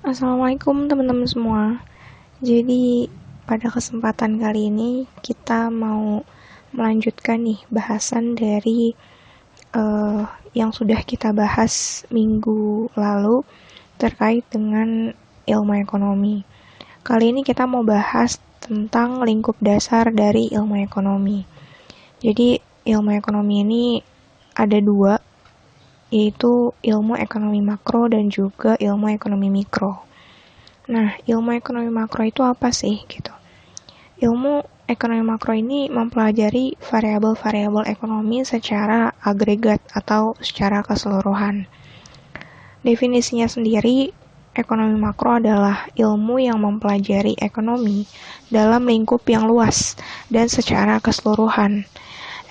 Assalamualaikum teman-teman semua. Jadi pada kesempatan kali ini kita mau melanjutkan nih bahasan dari yang sudah kita bahas minggu lalu terkait dengan ilmu ekonomi. Kali ini kita mau bahas tentang lingkup dasar dari ilmu ekonomi. Jadi ilmu ekonomi ini ada dua, yaitu ilmu ekonomi makro dan juga ilmu ekonomi mikro. Nah, ilmu ekonomi makro itu apa sih gitu? Ilmu ekonomi makro ini mempelajari variabel-variabel ekonomi secara agregat atau secara keseluruhan. Definisinya sendiri, ekonomi makro adalah ilmu yang mempelajari ekonomi dalam lingkup yang luas dan secara keseluruhan.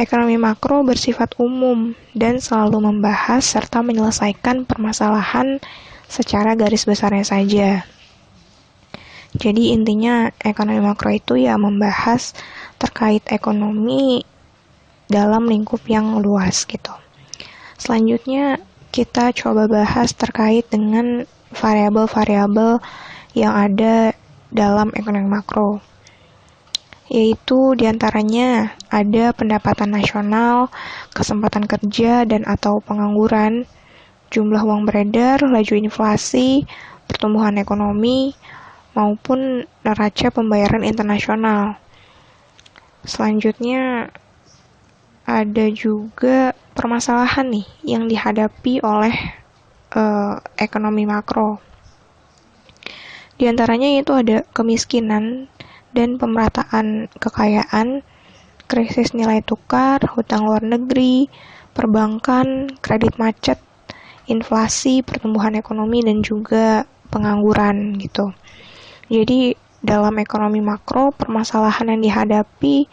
Ekonomi makro bersifat umum dan selalu membahas serta menyelesaikan permasalahan secara garis besarnya saja. Jadi intinya ekonomi makro itu ya membahas terkait ekonomi dalam lingkup yang luas gitu. Selanjutnya kita coba bahas terkait dengan variabel-variabel yang ada dalam ekonomi makro. Yaitu diantaranya ada pendapatan nasional, kesempatan kerja dan atau pengangguran, jumlah uang beredar, laju inflasi, pertumbuhan ekonomi, maupun neraca pembayaran internasional. Selanjutnya ada juga permasalahan nih yang dihadapi oleh ekonomi makro. Di antaranya yaitu ada kemiskinan dan pemerataan kekayaan, krisis nilai tukar, hutang luar negeri, perbankan, kredit macet, inflasi, pertumbuhan ekonomi, dan juga pengangguran gitu. Jadi dalam ekonomi makro, permasalahan yang dihadapi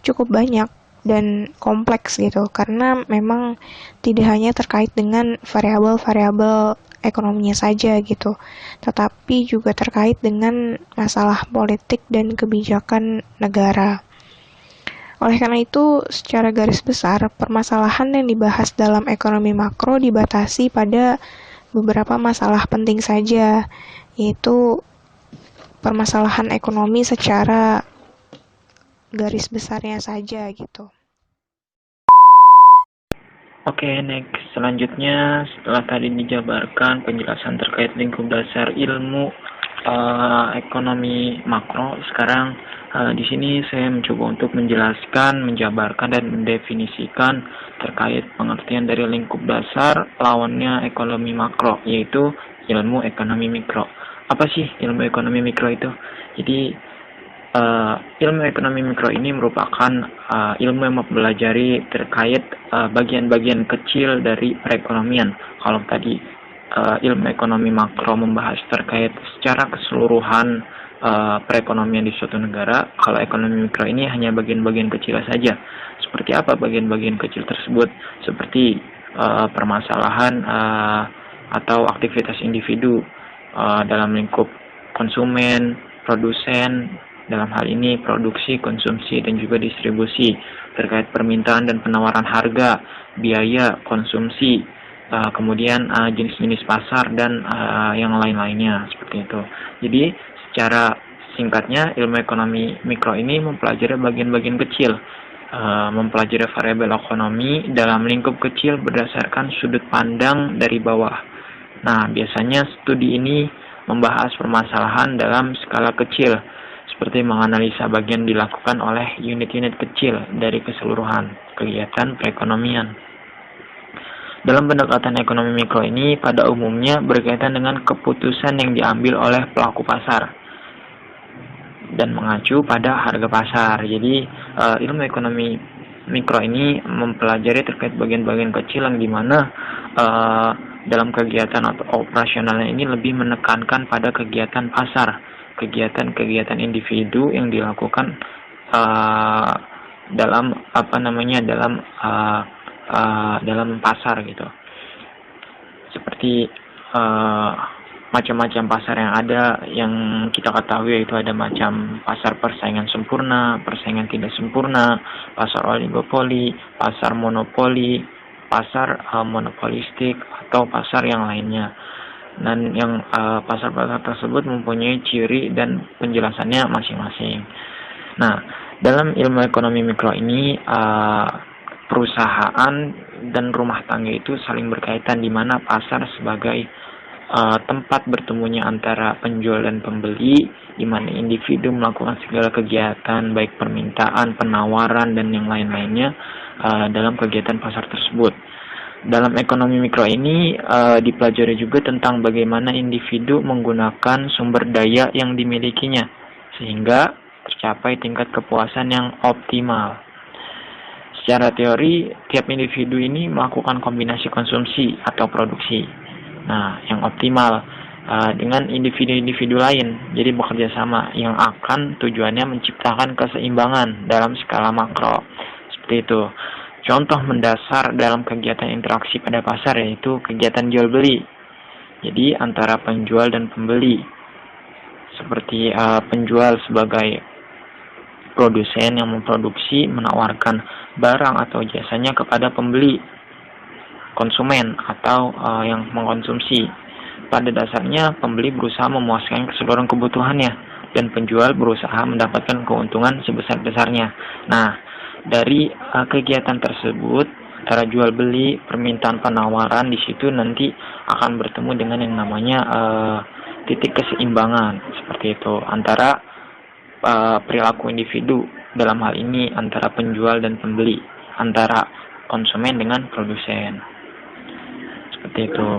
cukup banyak dan kompleks gitu, karena memang tidak hanya terkait dengan variabel-variabel ekonominya saja gitu, tetapi juga terkait dengan masalah politik dan kebijakan negara. Oleh karena itu, secara garis besar, permasalahan yang dibahas dalam ekonomi makro dibatasi pada beberapa masalah penting saja, yaitu permasalahan ekonomi secara garis besarnya saja gitu. Oke, next. Selanjutnya, setelah tadi dijabarkan penjelasan terkait lingkup dasar ilmu ekonomi makro, sekarang di sini saya mencoba untuk menjelaskan, menjabarkan, dan mendefinisikan terkait pengertian dari lingkup dasar lawannya ekonomi makro, yaitu ilmu ekonomi mikro. Apa sih ilmu ekonomi mikro itu? Jadi, ilmu ekonomi mikro ini merupakan ilmu yang mempelajari terkait bagian-bagian kecil dari perekonomian. Kalau tadi ilmu ekonomi makro membahas terkait secara keseluruhan perekonomian di suatu negara, kalau ekonomi mikro ini hanya bagian-bagian kecil saja. Seperti apa bagian-bagian kecil tersebut? Seperti permasalahan atau aktivitas individu dalam lingkup konsumen, produsen, dalam hal ini produksi, konsumsi, dan juga distribusi, terkait permintaan dan penawaran harga, biaya, konsumsi, kemudian jenis-jenis pasar, dan yang lain-lainnya, seperti itu. Jadi, secara singkatnya, ilmu ekonomi mikro ini mempelajari bagian-bagian kecil, mempelajari variabel ekonomi dalam lingkup kecil berdasarkan sudut pandang dari bawah. Nah, biasanya studi ini membahas permasalahan dalam skala kecil, seperti menganalisa bagian dilakukan oleh unit-unit kecil dari keseluruhan kegiatan perekonomian. Dalam pendekatan ekonomi mikro ini pada umumnya berkaitan dengan keputusan yang diambil oleh pelaku pasar dan mengacu pada harga pasar. Jadi ilmu ekonomi mikro ini mempelajari terkait bagian-bagian kecil yang dimana dalam kegiatan atau operasionalnya ini lebih menekankan pada kegiatan pasar, kegiatan-kegiatan individu yang dilakukan dalam dalam pasar gitu. Seperti macam-macam pasar yang ada, yang kita ketahui yaitu ada macam pasar persaingan sempurna, persaingan tidak sempurna, pasar oligopoli, pasar monopoli, pasar monopolistik, atau pasar yang lainnya. dan yang pasar-pasar tersebut mempunyai ciri dan penjelasannya masing-masing. Nah, dalam ilmu ekonomi mikro ini perusahaan dan rumah tangga itu saling berkaitan, di mana pasar sebagai tempat bertemunya antara penjual dan pembeli, di mana individu melakukan segala kegiatan baik permintaan, penawaran dan yang lain-lainnya dalam kegiatan pasar tersebut. Dalam ekonomi mikro ini dipelajari juga tentang bagaimana individu menggunakan sumber daya yang dimilikinya sehingga tercapai tingkat kepuasan yang optimal. Secara teori, tiap individu ini melakukan kombinasi konsumsi atau produksi. Nah, yang optimal dengan individu-individu lain, jadi bekerja sama yang akan tujuannya menciptakan keseimbangan dalam skala makro. Seperti itu. Contoh mendasar dalam kegiatan interaksi pada pasar yaitu kegiatan jual beli. Jadi antara penjual dan pembeli. Seperti penjual sebagai produsen yang memproduksi menawarkan barang atau jasanya kepada pembeli, konsumen atau yang mengkonsumsi. Pada dasarnya pembeli berusaha memuaskan keseluruhan kebutuhannya dan penjual berusaha mendapatkan keuntungan sebesar-besarnya. Nah, dari kegiatan tersebut antara jual beli, permintaan penawaran, di situ nanti akan bertemu dengan yang namanya titik keseimbangan seperti itu antara perilaku individu, dalam hal ini antara penjual dan pembeli, antara konsumen dengan produsen. Seperti itu.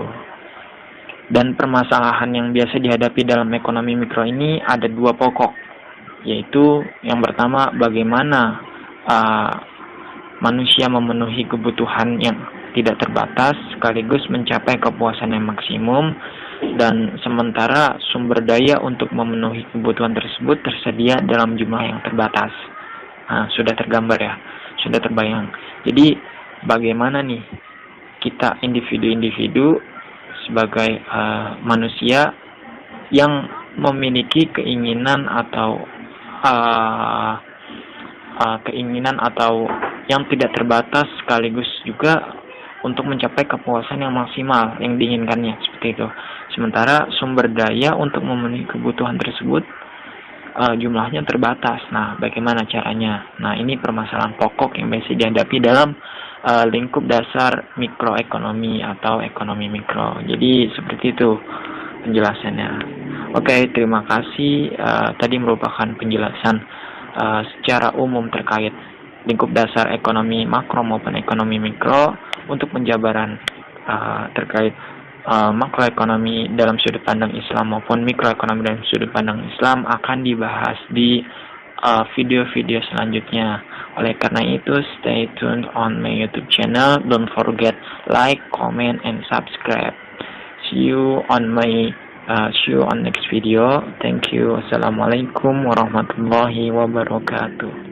Dan permasalahan yang biasa dihadapi dalam ekonomi mikro ini ada dua pokok, yaitu yang pertama bagaimana manusia memenuhi kebutuhan yang tidak terbatas sekaligus mencapai kepuasan yang maksimum, dan sementara sumber daya untuk memenuhi kebutuhan tersebut tersedia dalam jumlah yang terbatas. Nah, sudah tergambar ya, sudah terbayang. Jadi bagaimana nih kita individu-individu sebagai manusia yang memiliki keinginan atau yang tidak terbatas sekaligus juga untuk mencapai kepuasan yang maksimal yang diinginkannya, seperti itu. Sementara sumber daya untuk memenuhi kebutuhan tersebut jumlahnya terbatas. Nah, bagaimana caranya? Nah, ini permasalahan pokok yang biasa dihadapi dalam lingkup dasar mikroekonomi atau ekonomi mikro. Jadi seperti itu penjelasannya. Oke, terima kasih. Tadi merupakan penjelasan secara umum terkait lingkup dasar ekonomi makro maupun ekonomi mikro. Untuk penjabaran terkait makroekonomi dalam sudut pandang Islam maupun mikroekonomi dalam sudut pandang Islam akan dibahas di video-video selanjutnya. Oleh karena itu, stay tuned on my YouTube channel. Don't forget like, comment, and subscribe. See you on next video. Thank you. Assalamualaikum warahmatullahi wabarakatuh.